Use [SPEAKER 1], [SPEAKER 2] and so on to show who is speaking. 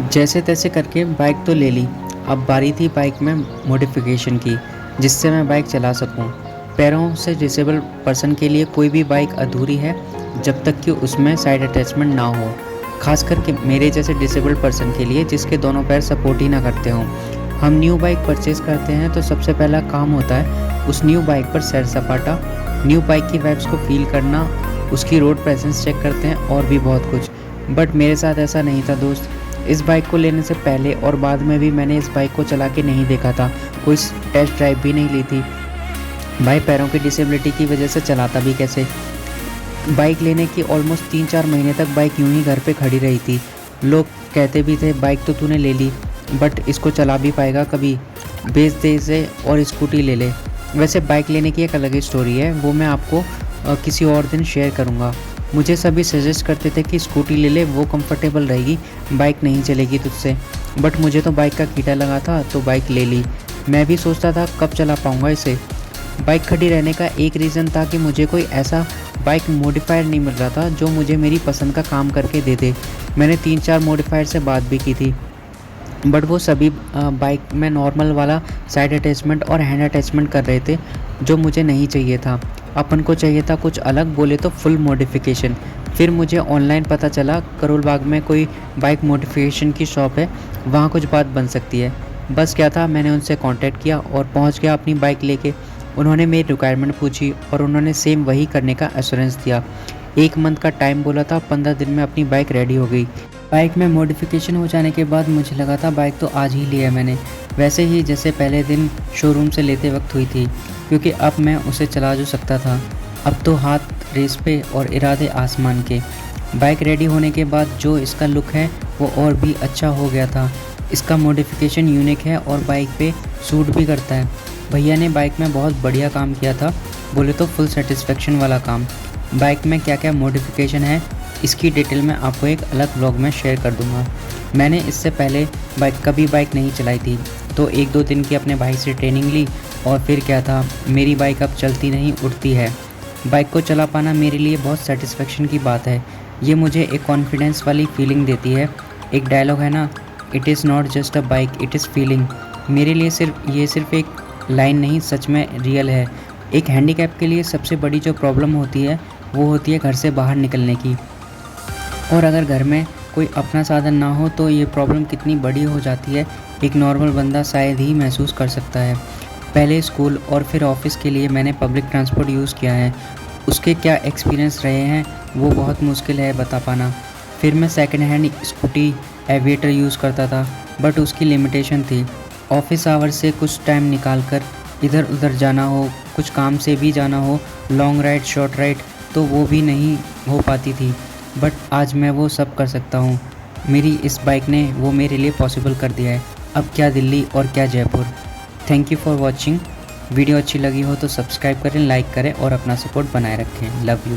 [SPEAKER 1] जैसे तैसे करके बाइक तो ले ली। अब बारी थी बाइक में मॉडिफिकेशन की, जिससे मैं बाइक चला सकूं। पैरों से डिसेबल पर्सन के लिए कोई भी बाइक अधूरी है जब तक कि उसमें साइड अटैचमेंट ना हो। खास करके मेरे जैसे डिसेबल पर्सन के लिए जिसके दोनों पैर सपोर्ट ही ना करते हों। हम न्यू बाइक परचेज़ करते हैं तो सबसे पहला काम होता है उस न्यू बाइक पर सैर सपाटा, न्यू बाइक की वाइब्स को फील करना, उसकी रोड प्रेजेंस चेक करते हैं और भी बहुत कुछ। बट मेरे साथ ऐसा नहीं था दोस्त। इस बाइक को लेने से पहले और बाद में भी मैंने इस बाइक को चला के नहीं देखा था, कोई टेस्ट ड्राइव भी नहीं ली थी। भाई पैरों की डिसेबिलिटी की वजह से चलाता भी कैसे। बाइक लेने की ऑलमोस्ट 3-4 महीने तक बाइक यूं ही घर पे खड़ी रही थी। लोग कहते भी थे बाइक तो तूने ले ली बट इसको चला भी पाएगा कभी, बेच दे इसे और स्कूटी ले ले। वैसे बाइक लेने की एक अलग ही स्टोरी है, वो मैं आपको किसी और दिन शेयर करूँगा। मुझे सभी सजेस्ट करते थे कि स्कूटी ले ले, वो कंफर्टेबल रहेगी, बाइक नहीं चलेगी तुझसे। बट मुझे तो बाइक का कीड़ा लगा था तो बाइक ले ली। मैं भी सोचता था कब चला पाऊँगा इसे। बाइक खड़ी रहने का एक रीज़न था कि मुझे कोई ऐसा बाइक मॉडिफायर नहीं मिल रहा था जो मुझे मेरी पसंद का काम करके दे दे। मैंने 3-4 मॉडिफायर से बात भी की थी, बट वो सभी बाइक में नॉर्मल वाला साइड अटैचमेंट और हैंड अटैचमेंट कर रहे थे, जो मुझे नहीं चाहिए था। अपन को चाहिए था कुछ अलग, बोले तो फुल मॉडिफिकेशन। फिर मुझे ऑनलाइन पता चला करोल बाग में कोई बाइक मॉडिफिकेशन की शॉप है, वहाँ कुछ बात बन सकती है। बस क्या था, मैंने उनसे कांटेक्ट किया और पहुँच गया अपनी बाइक लेके। उन्होंने मेरी रिक्वायरमेंट पूछी और उन्होंने सेम वही करने का एश्योरेंस दिया। 1 मंथ का टाइम बोला था, 15 दिन में अपनी बाइक रेडी हो गई। बाइक में मॉडिफिकेशन हो जाने के बाद मुझे लगा था बाइक तो आज ही लिया है मैंने, वैसे ही जैसे पहले दिन शोरूम से लेते वक्त हुई थी, क्योंकि अब मैं उसे चला जो सकता था। अब तो हाथ रेस पे और इरादे आसमान के। बाइक रेडी होने के बाद जो इसका लुक है वो और भी अच्छा हो गया था। इसका मॉडिफिकेशन यूनिक है और बाइक पे सूट भी करता है। भैया ने बाइक में बहुत बढ़िया काम किया था, बोले तो फुल सेटिस्फेक्शन वाला काम। बाइक में क्या क्या मॉडिफिकेशन है इसकी डिटेल मैं आपको एक अलग व्लॉग में शेयर कर दूंगा। मैंने इससे पहले कभी बाइक नहीं चलाई थी, तो 1-2 दिन की अपने भाई से ट्रेनिंग ली और फिर क्या था, मेरी बाइक अब चलती नहीं उड़ती है। बाइक को चला पाना मेरे लिए बहुत सेटिस्फेक्शन की बात है। ये मुझे एक कॉन्फिडेंस वाली फीलिंग देती है। एक डायलॉग है ना, it is not just a bike, it is feeling. मेरे लिए सिर्फ एक लाइन नहीं, सच में रियल है। एक हैंडीकैप के लिए सबसे बड़ी जो प्रॉब्लम होती है वो होती है घर से बाहर निकलने की। और अगर घर में कोई अपना साधन ना हो तो ये प्रॉब्लम कितनी बड़ी हो जाती है एक नॉर्मल बंदा शायद ही महसूस कर सकता है। पहले स्कूल और फिर ऑफिस के लिए मैंने पब्लिक ट्रांसपोर्ट यूज़ किया है, उसके क्या एक्सपीरियंस रहे हैं वो बहुत मुश्किल है बता पाना। फिर मैं second hand scooty aviator use करता था, बट उसकी लिमिटेशन थी। ऑफिस आवर्स से कुछ टाइम निकाल कर इधर उधर जाना हो, कुछ काम से भी जाना हो, लॉन्ग राइड शॉर्ट राइड, तो वो भी नहीं हो पाती थी। बट आज मैं वो सब कर सकता हूँ। मेरी इस बाइक ने वो मेरे लिए पॉसिबल कर दिया है। अब क्या दिल्ली और क्या Jaipur. Thank you for watching. Video अच्छी लगी हो तो सब्सक्राइब करें, लाइक करें और अपना सपोर्ट बनाए रखें। Love you.